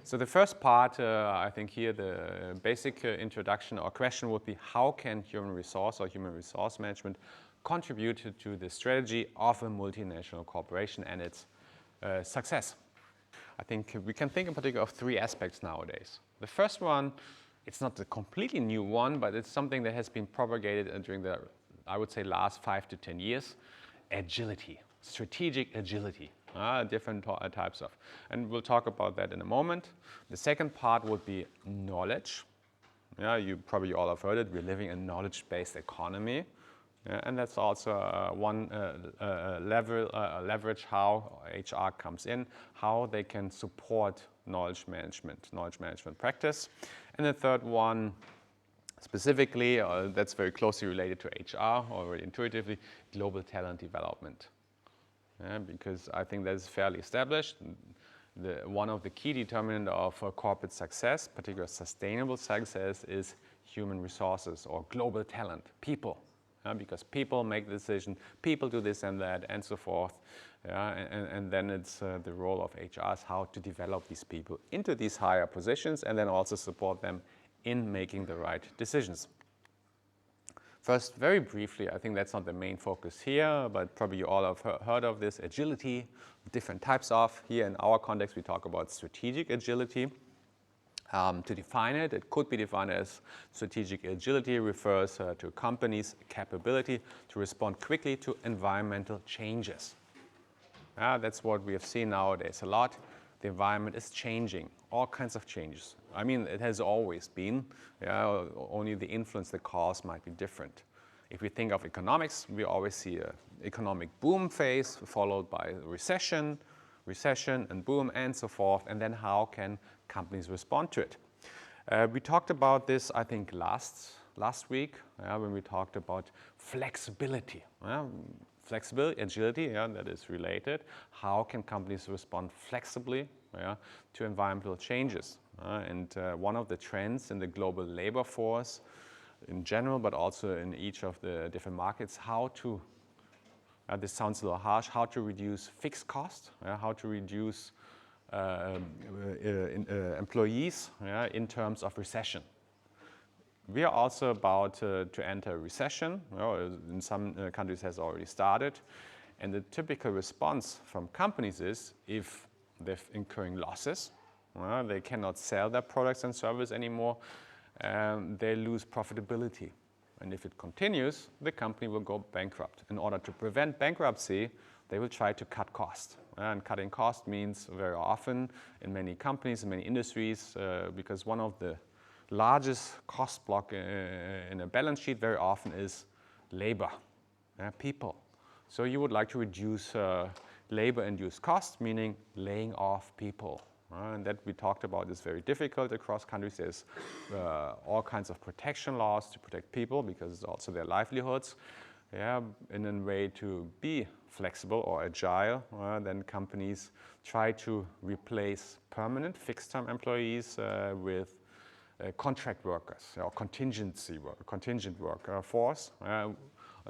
So the first part, I think here the basic introduction or question would be, how can human resource or human resource management contribute to the strategy of a multinational corporation and its success? I think we can think in particular of three aspects nowadays. The first one, it's not a completely new one, but it's something that has been propagated during the, I would say, last 5 to 10 years. Agility, strategic agility, different types of. And we'll talk about that in a moment. The second part would be knowledge. Yeah, you probably all have heard it. We're living in a knowledge-based economy. Yeah, and that's also one leverage how HR comes in, how they can support knowledge management practice. And the third one, specifically, that's very closely related to HR, already intuitively, global talent development. Yeah, because I think that is fairly established. One of the key determinants of corporate success, particularly sustainable success, is human resources or global talent, people. Because people make the decision, people do this and that, and so forth. And then it's the role of HRs how to develop these people into these higher positions and then also support them in making the right decisions. First, very briefly, I think that's not the main focus here, but probably you all have heard of this agility, different types of. Here in our context, we talk about strategic agility. To define it, it could be defined as strategic agility refers to a company's capability to respond quickly to environmental changes. That's what we have seen nowadays a lot. The environment is changing, all kinds of changes. I mean, it has always been, only the influence, the cause might be different. If we think of economics, we always see an economic boom phase followed by recession and boom and so forth, and then how can companies respond to it. We talked about this, I think, last week when we talked about flexibility. Flexibility, agility, that is related. How can companies respond flexibly to environmental changes? And one of the trends in the global labor force in general, but also in each of the different markets, how to, this sounds a little harsh, how to reduce fixed costs, how to reduce employees in terms of recession. We are also about to enter a recession. In some countries has already started. And the typical response from companies is if they're incurring losses, they cannot sell their products and services anymore, they lose profitability. And if it continues, the company will go bankrupt. In order to prevent bankruptcy, they will try to cut costs. And cutting cost means very often in many companies, in many industries, because one of the largest cost block in a balance sheet very often is labor, people. So you would like to reduce labor-induced costs, meaning laying off people. And that we talked about is very difficult across countries. There's all kinds of protection laws to protect people because it's also their livelihoods. In a way to be flexible or agile, then companies try to replace permanent fixed-term employees with contract workers or contingent workforce.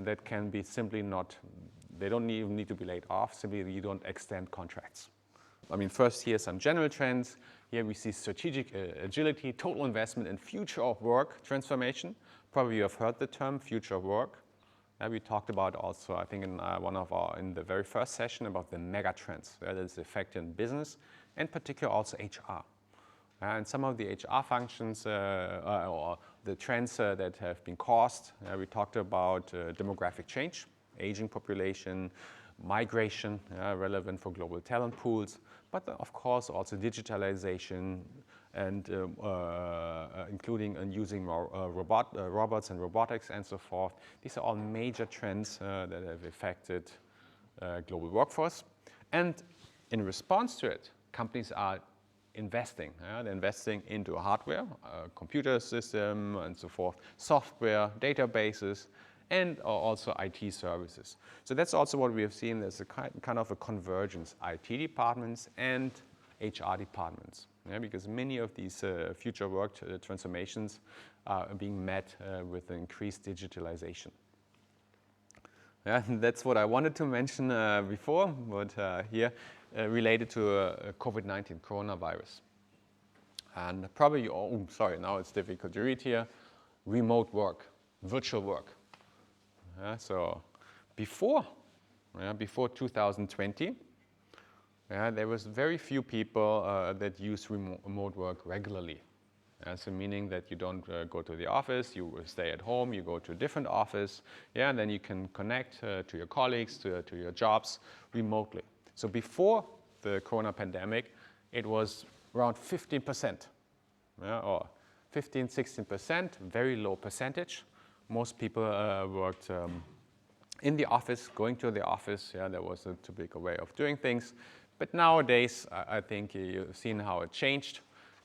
That can be simply not, they don't even need to be laid off, simply you don't extend contracts. I mean, first here some general trends. Here we see strategic agility, total investment in future of work transformation. Probably you have heard the term future of work. We talked about also, I think in the very first session about the mega trends that is affecting business and particularly also HR. And some of the HR functions or the trends that have been caused, we talked about demographic change, aging population, migration, relevant for global talent pools, but of course also digitalization and including and using more robots and robotics and so forth. These are all major trends that have affected global workforce. And in response to it, companies are investing. They're investing into hardware, computer system and so forth, software, databases, and also IT services. So that's also what we have seen. There's a kind of a convergence, IT departments and HR departments. Because many of these future work transformations are being met with increased digitalization. That's what I wanted to mention before, but here related to COVID-19, coronavirus. And probably, oh, sorry, now it's difficult to read here, remote work, virtual work. So before 2020, there was very few people that use remote work regularly. So meaning that you don't go to the office, you stay at home, you go to a different office, and then you can connect to your colleagues, to your jobs remotely. So before the corona pandemic, it was around 15%, or 15, 16%, very low percentage. Most people worked in the office, going to the office. That was a typical way of doing things. But nowadays, I think you've seen how it changed.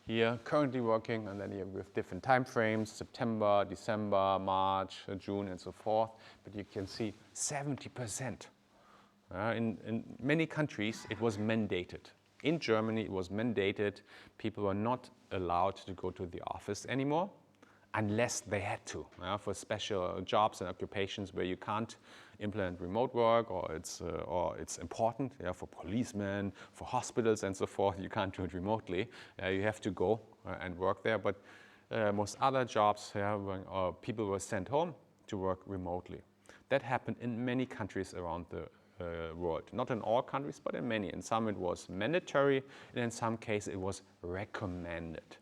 Here, currently working, and then with different time frames, September, December, March, June, and so forth. But you can see 70%. In many countries, it was mandated. In Germany, it was mandated. People were not allowed to go to the office anymore unless they had to, for special jobs and occupations where you can't implement remote work, or it's important, for policemen, for hospitals and so forth. You can't do it remotely. You have to go and work there. But most other jobs, when people were sent home to work remotely. That happened in many countries around the world. Not in all countries, but in many. In some it was mandatory, and in some cases it was recommended.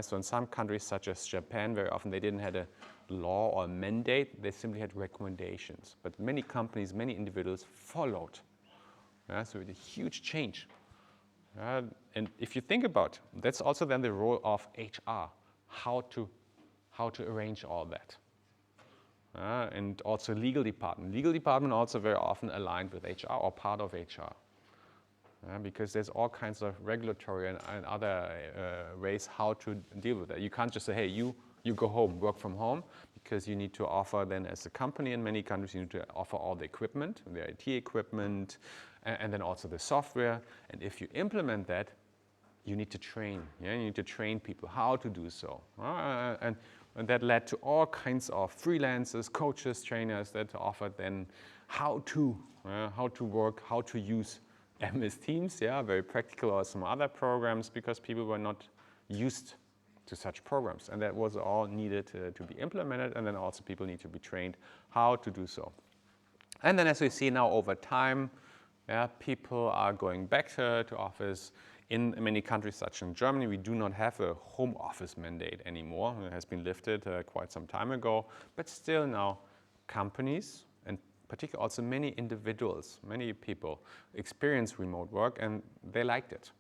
So in some countries, such as Japan, very often they didn't have a law or a mandate, they simply had recommendations. But many companies, many individuals followed. So it's a huge change. And if you think about it, that's also then the role of HR, how to arrange all that. And also legal department. Legal department also very often aligned with HR or part of HR. Because there's all kinds of regulatory and other ways how to deal with that. You can't just say, hey, you go home, work from home, because you need to offer then as a company in many countries, you need to offer all the equipment, the IT equipment, and then also the software. And if you implement that, you need to train. You need to train people how to do so. And that led to all kinds of freelancers, coaches, trainers that offered then how to work, how to use MS Teams, very practical, or some other programs, because people were not used to such programs. And that was all needed to be implemented, and then also people need to be trained how to do so. And then as we see now over time, people are going back to office. In many countries, such as in Germany, we do not have a home office mandate anymore. It has been lifted quite some time ago. But still now, companies, and particularly also many individuals, many people experience remote work, and they liked it.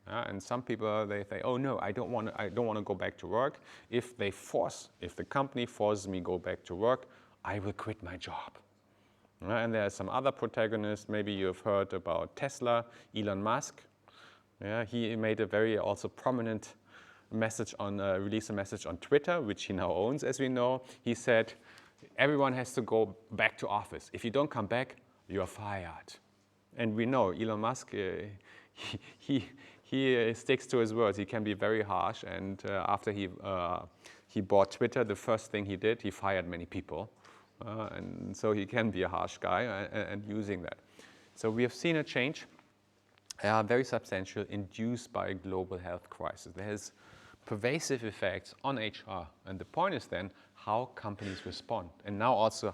And some people, they say, oh no, I don't want to go back to work. If the company forces me to go back to work, I will quit my job. And there are some other protagonists. Maybe you've heard about Tesla, Elon Musk. He made a very also prominent message released a message on Twitter, which he now owns, as we know. He said, everyone has to go back to office. If you don't come back, you're fired. And we know Elon Musk, he sticks to his words. He can be very harsh. And after he bought Twitter, the first thing he did, he fired many people. And so he can be a harsh guy and using that. So we have seen a change, very substantial, induced by a global health crisis. There has pervasive effects on HR. And the point is then how companies respond. And now also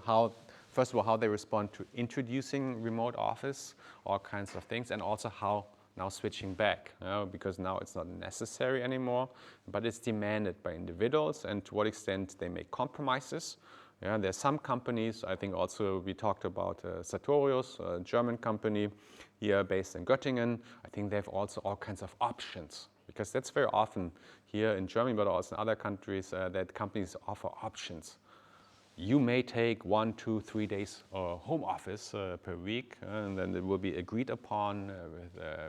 first of all, how they respond to introducing remote office, all kinds of things, and also how now switching back, because now it's not necessary anymore, but it's demanded by individuals, and to what extent they make compromises. There are some companies, I think also we talked about Sartorius, a German company here based in Göttingen. I think they have also all kinds of options, because that's very often here in Germany, but also in other countries, that companies offer options. You may take 1, 2, 3 days home office per week, and then it will be agreed upon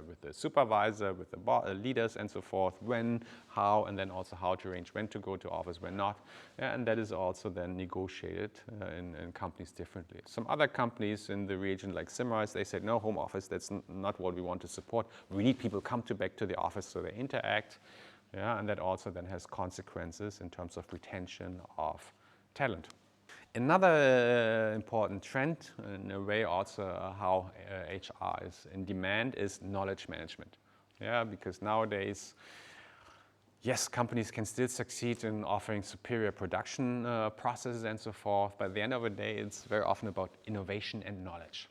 with the supervisor, with the leaders and so forth, when, how, and then also how to arrange when to go to office, when not. And that is also then negotiated in companies differently. Some other companies in the region, like Symrise, they said, no, home office, that's not what we want to support. We need people to back to the office so they interact. And that also then has consequences in terms of retention of talent. Another important trend, in a way also how HR is in demand, is knowledge management. Because nowadays Yes, companies can still succeed in offering superior production processes and so forth, but at the end of the day, it's very often about innovation and knowledge.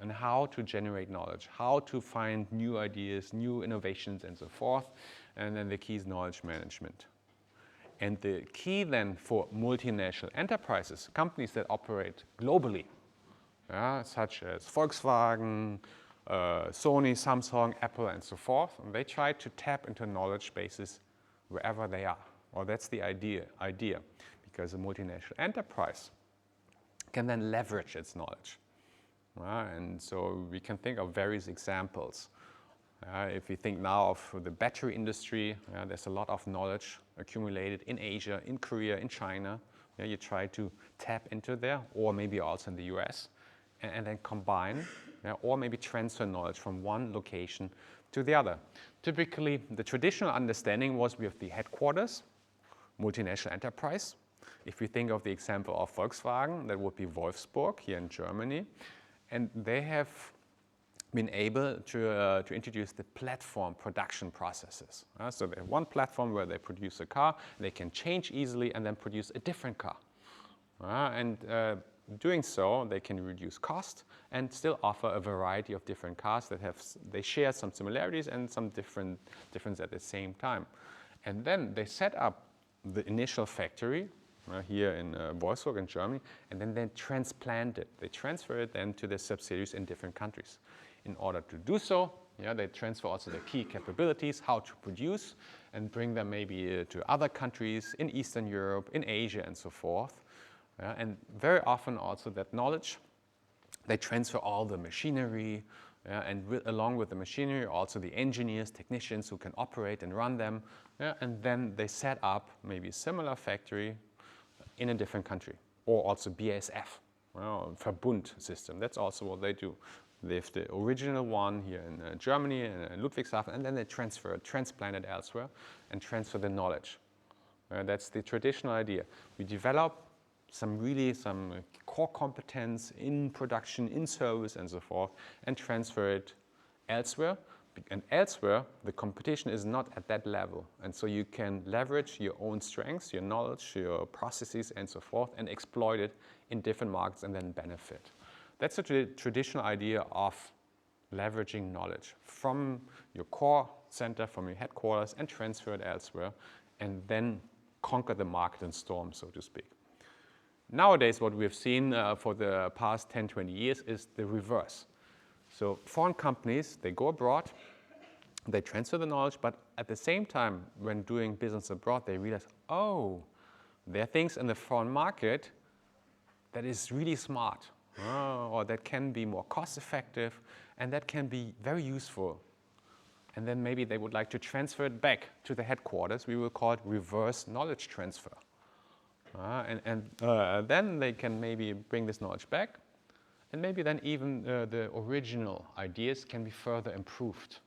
And how to generate knowledge, how to find new ideas, new innovations and so forth. And then the key is knowledge management. And the key then for multinational enterprises, companies that operate globally, such as Volkswagen, Sony, Samsung, Apple, and so forth, and they try to tap into knowledge bases wherever they are. Well, that's the idea, because a multinational enterprise can then leverage its knowledge. And so we can think of various examples. If we think now of the battery industry, there's a lot of knowledge accumulated in Asia, in Korea, in China. You try to tap into there, or maybe also in the US, and then combine, or maybe transfer knowledge from one location to the other. Typically, the traditional understanding was we have the headquarters, multinational enterprise. If we think of the example of Volkswagen, that would be Wolfsburg here in Germany. And they have been able to introduce the platform production processes. So they have one platform where they produce a car, they can change easily and then produce a different car. Doing so, they can reduce cost and still offer a variety of different cars that they share some similarities and some difference at the same time. And then they set up the initial factory here in Wolfsburg in Germany, and then they transplant it. They transfer it then to the subsidiaries in different countries. In order to do so, they transfer also the key capabilities, how to produce, and bring them maybe to other countries in Eastern Europe, in Asia, and so forth. And very often also that knowledge, they transfer all the machinery, and along with the machinery, also the engineers, technicians who can operate and run them. And then they set up maybe a similar factory in a different country, or also BASF, Verbund system. That's also what they do. They have the original one here in Germany, in Ludwigshafen, and then they transplant it elsewhere, and transfer the knowledge. That's the traditional idea. We develop some core competence in production, in service, and so forth, and transfer it elsewhere. And elsewhere, the competition is not at that level. And so you can leverage your own strengths, your knowledge, your processes, and so forth, and exploit it in different markets and then benefit. That's the traditional idea of leveraging knowledge from your core center, from your headquarters, and transfer it elsewhere, and then conquer the market and storm, so to speak. Nowadays, what we've seen for the past 10, 20 years is the reverse. So foreign companies, they go abroad, they transfer the knowledge, but at the same time, when doing business abroad, they realize, oh, there are things in the foreign market that is really smart, or that can be more cost effective, and that can be very useful. And then maybe they would like to transfer it back to the headquarters. We will call it reverse knowledge transfer. Then they can maybe bring this knowledge back, and maybe then even the original ideas can be further improved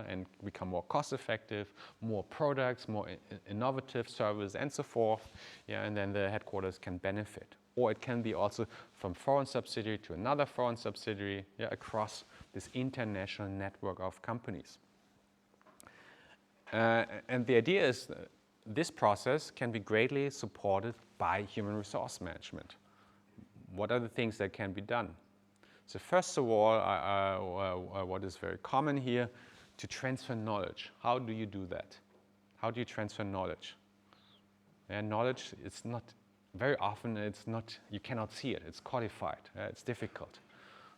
and become more cost effective, more products, more innovative service, and so forth. And then the headquarters can benefit. Or it can be also from foreign subsidiary to another foreign subsidiary, across this international network of companies. And the idea is this process can be greatly supported by human resource management. What are the things that can be done? So first of all, what is very common here, to transfer knowledge. How do you do that? How do you transfer knowledge? And knowledge, it's not, very often it's not, you cannot see it, it's codified, it's difficult.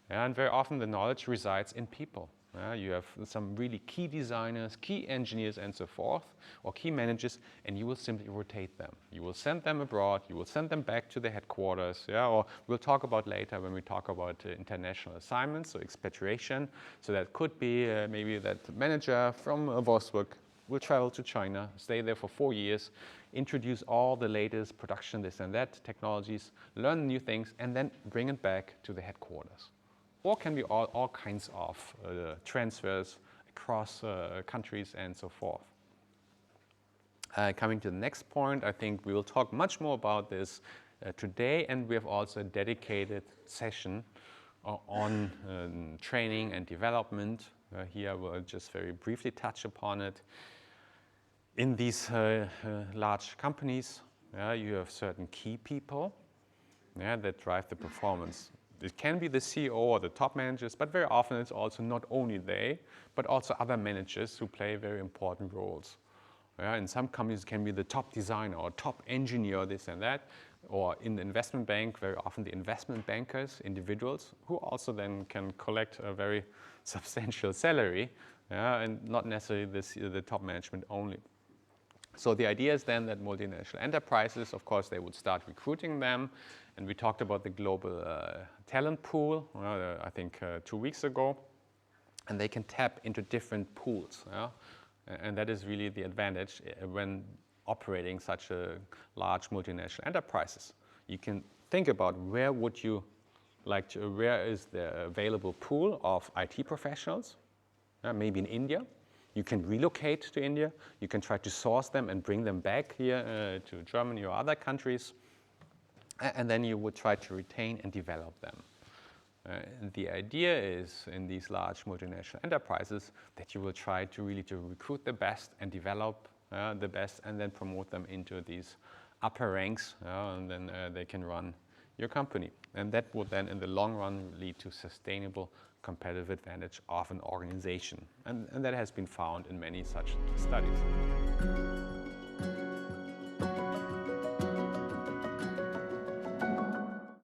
And very often the knowledge resides in people. You have some really key designers, key engineers, and so forth, or key managers, and you will simply rotate them. You will send them abroad, you will send them back to the headquarters, or we'll talk about later when we talk about international assignments, so expatriation. So that could be maybe that manager from Wolfsburg will travel to China, stay there for 4 years, introduce all the latest production, this and that, technologies, learn new things, and then bring it back to the headquarters. Or can be all kinds of transfers across countries and so forth. Coming to the next point, I think we will talk much more about this today, and we have also a dedicated session on training and development. Here I will just very briefly touch upon it. In these large companies, you have certain key people that drive the performance. It can be the CEO or the top managers, but very often it's also not only they, but also other managers who play very important roles. In some companies it can be the top designer or top engineer, this and that, or in the investment bank, very often the investment bankers, individuals, who also then can collect a very substantial salary, and not necessarily the top management only. So the idea is then that multinational enterprises, of course, they would start recruiting them. And we talked about the global talent pool, I think 2 weeks ago. And they can tap into different pools. And that is really the advantage when operating such a large multinational enterprises. You can think about where is the available pool of IT professionals, maybe in India. You can relocate to India. You can try to source them and bring them back here to Germany or other countries. And then you would try to retain and develop them. And the idea is in these large multinational enterprises that you will try to really recruit the best and develop the best and then promote them into these upper ranks, and then they can run your company. And that would then in the long run lead to sustainable competitive advantage of an organization. And that has been found in many such studies.